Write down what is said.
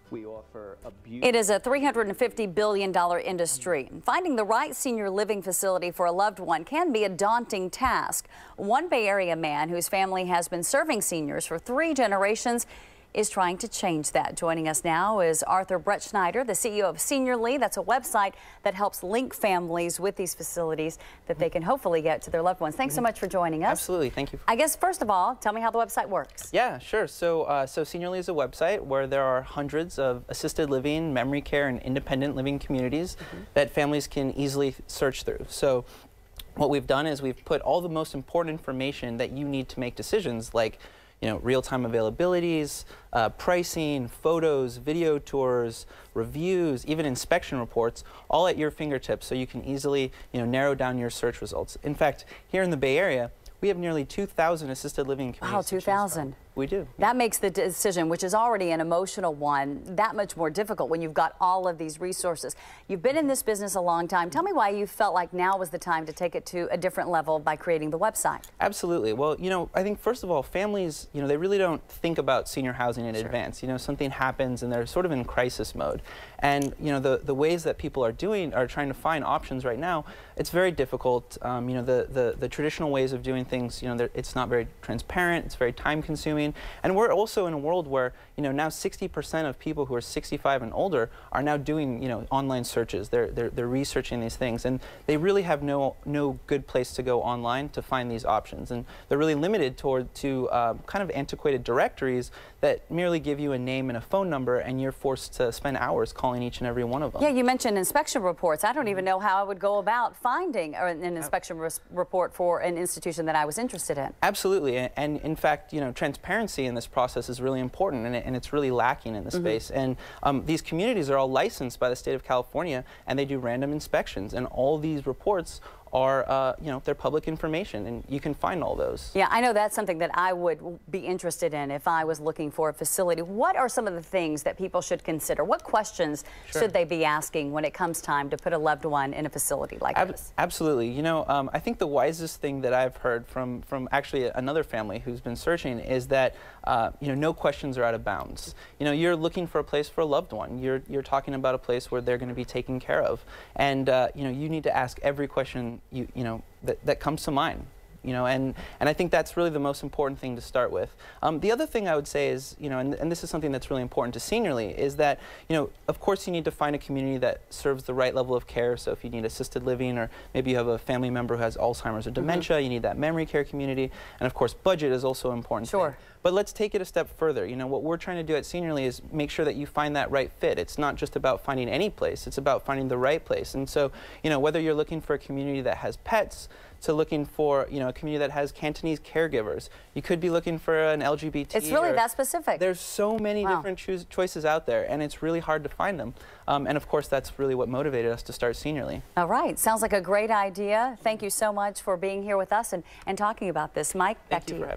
We offer It is a $350 billion industry. Finding the right senior living facility for a loved one can be a daunting task. One Bay Area man whose family has been serving seniors for 3 generations is trying to change that. Joining us now is Arthur Bretschneider, the CEO of Seniorly. That's a website that helps link families with these facilities that they can hopefully get to their loved ones. Thanks so much for joining us. Absolutely, thank you. I guess first of all, tell me how the website works. Yeah, sure. So Seniorly is a website where there are hundreds of assisted living, memory care, and independent living communities that families can easily search through. So what we've done is we've put all the most important information that you need to make decisions, like real-time availabilities, pricing, photos, video tours, reviews, even inspection reports, all at your fingertips, so you can easily narrow down your search results. In fact, here in the Bay Area, we have nearly 2,000 assisted living communities. Wow, 2,000. We do. That makes the decision, which is already an emotional one, that much more difficult when you've got all of these resources. You've been in this business a long time. Tell me why you felt like now was the time to take it to a different level by creating the website. Absolutely. Well, I think first of all, families, they really don't think about senior housing in advance. Something happens and they're sort of in crisis mode. And, the ways that people are trying to find options right now, it's very difficult. The traditional ways of doing things, it's not very transparent, it's very time consuming. And we're also in a world where, now 60% of people who are 65 and older are now doing, online searches. They're researching these things, and they really have no good place to go online to find these options. And they're really limited to kind of antiquated directories that merely give you a name and a phone number, and you're forced to spend hours calling each and every one of them. Yeah, you mentioned inspection reports. I don't even know how I would go about finding an inspection report for an institution that I was interested in. Absolutely, and in fact, transparency in this process is really important, and it's really lacking in the space. And these communities are all licensed by the state of California, and they do random inspections, and all these reports are, they're public information, and you can find all those. Yeah, I know that's something that I would be interested in if I was looking for a facility. What are some of the things that people should consider? What questions should they be asking when it comes time to put a loved one in a facility like this? Absolutely. I think the wisest thing that I've heard from actually another family who's been searching is that, no questions are out of bounds. You're looking for a place for a loved one. You're talking about a place where they're going to be taken care of. And, you need to ask every question that comes to mind. And I think that's really the most important thing to start with. The other thing I would say is, and this is something that's really important to Seniorly, is that, of course you need to find a community that serves the right level of care. So if you need assisted living, or maybe you have a family member who has Alzheimer's or dementia, you need that memory care community. And of course, budget is also an important thing. But let's take it a step further. What we're trying to do at Seniorly is make sure that you find that right fit. It's not just about finding any place, it's about finding the right place. And so, whether you're looking for a community that has pets, to looking for, a community that has Cantonese caregivers. You could be looking for an LGBT. It's really that specific. There's so many different choices out there, and it's really hard to find them. And of course, that's really what motivated us to start Seniorly. All right. Sounds like a great idea. Thank you so much for being here with us and talking about this. Mike, back to you.